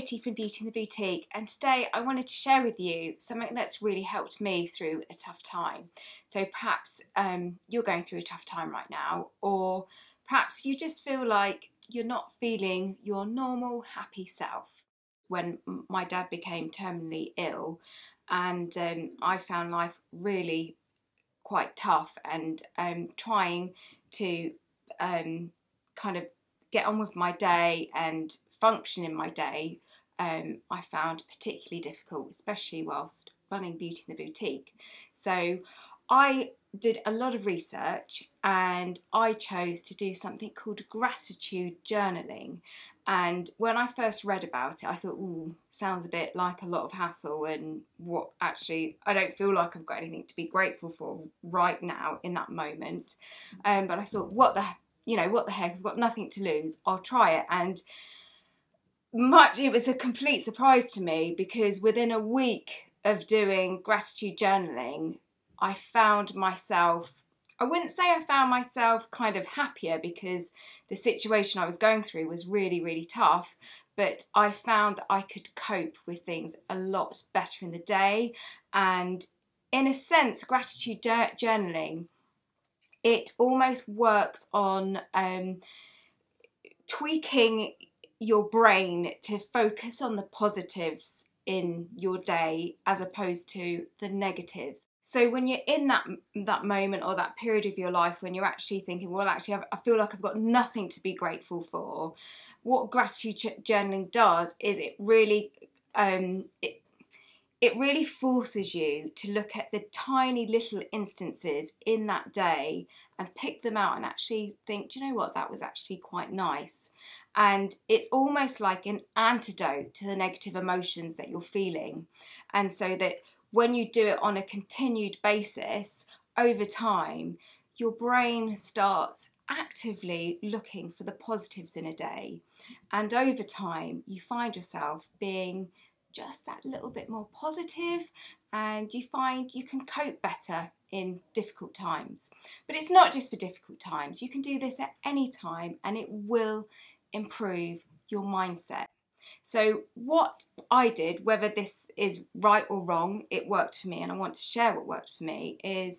Katie from Beauty in the Boutique, and today I wanted to share with you something that's really helped me through a tough time. So perhaps you're going through a tough time right now, or perhaps you just feel like you're not feeling your normal happy self. When my dad became terminally ill, and I found life really quite tough, and trying to kind of get on with my day and function in my day, I found particularly difficult, especially whilst running Beauty in the Boutique. So I did a lot of research and I chose to do something called gratitude journaling. And when I first read about it, I thought, ooh, sounds a bit like a lot of hassle, and what actually, I don't feel like I've got anything to be grateful for right now in that moment. But I thought, what the heck, I've got nothing to lose, I'll try it. And it was a complete surprise to me, because within a week of doing gratitude journaling, I found myself, I wouldn't say I found myself kind of happier, because the situation I was going through was really, really tough, but I found that I could cope with things a lot better in the day. And in a sense, gratitude journaling, it almost works on tweaking your brain to focus on the positives in your day as opposed to the negatives. So when you're in that moment or that period of your life when you're actually thinking, well, actually I feel like I've got nothing to be grateful for, what gratitude journaling does is it really forces you to look at the tiny little instances in that day and pick them out and actually think, do you know what, that was actually quite nice. And it's almost like an antidote to the negative emotions that you're feeling. And so that when you do it on a continued basis, over time, your brain starts actively looking for the positives in a day. And over time, you find yourself being just that little bit more positive, and you find you can cope better in difficult times. But it's not just for difficult times. You can do this at any time and it will improve your mindset. So what I did, whether this is right or wrong, it worked for me, and I want to share what worked for me, is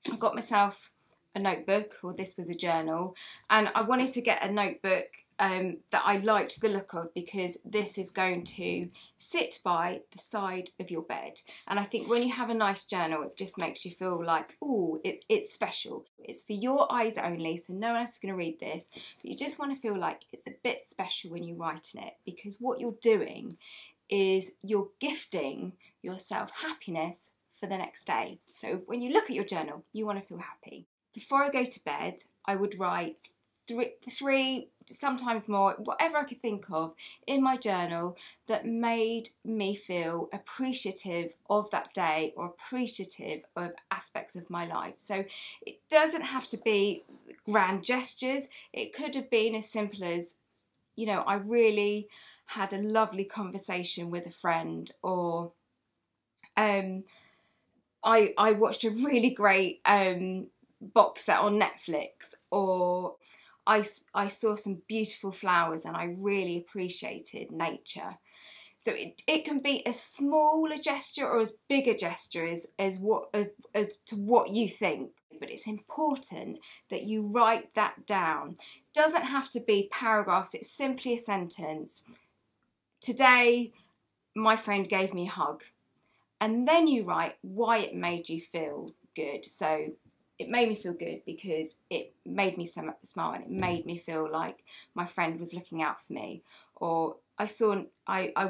I got myself a notebook, or this was a journal, and I wanted to get a notebook that I liked the look of, because this is going to sit by the side of your bed. And I think when you have a nice journal, it just makes you feel like, oh, it's special. It's for your eyes only, so no one else is going to read this, but you just want to feel like it's a bit special when you write in it, because what you're doing is you're gifting yourself happiness for the next day. So when you look at your journal, you want to feel happy. Before I go to bed, I would write three, sometimes more, whatever I could think of in my journal that made me feel appreciative of that day, or appreciative of aspects of my life. So it doesn't have to be grand gestures. It could have been as simple as, you know, I really had a lovely conversation with a friend, or I watched a really great box set on Netflix, or I saw some beautiful flowers and I really appreciated nature. So it can be as small a gesture or as big a gesture as to what you think. But it's important that you write that down. It doesn't have to be paragraphs, it's simply a sentence. Today, my friend gave me a hug. And then you write why it made you feel good. So it made me feel good because it made me smile, and it made me feel like my friend was looking out for me. Or I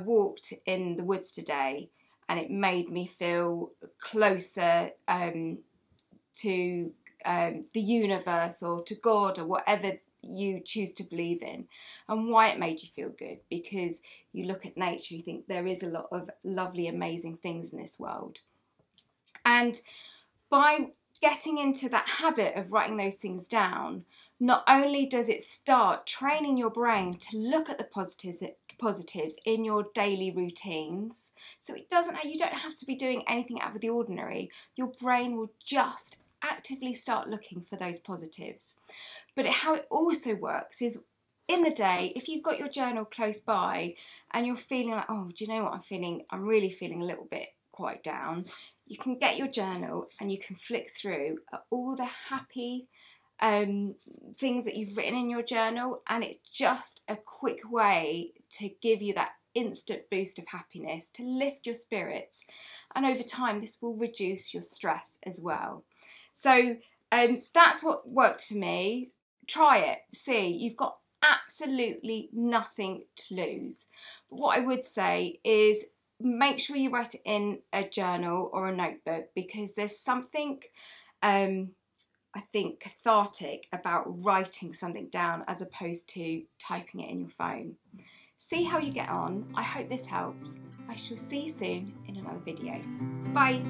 walked in the woods today and it made me feel closer to the universe, or to God, or whatever you choose to believe in. And why it made you feel good, because you look at nature, you think there is a lot of lovely, amazing things in this world. And by getting into that habit of writing those things down, not only does it start training your brain to look at the positives in your daily routines, so you don't have to be doing anything out of the ordinary. Your brain will just actively start looking for those positives. But how it also works is in the day, if you've got your journal close by and you're feeling like, oh, do you know what I'm feeling? I'm really feeling a little bit quite down. You can get your journal and you can flick through all the happy things that you've written in your journal, and it's just a quick way to give you that instant boost of happiness, to lift your spirits, and over time this will reduce your stress as well. So that's what worked for me. Try it, see. You've got absolutely nothing to lose. But what I would say is make sure you write it in a journal or a notebook, because there's something I think cathartic about writing something down as opposed to typing it in your phone. See how you get on. I hope this helps. I shall see you soon in another video. Bye.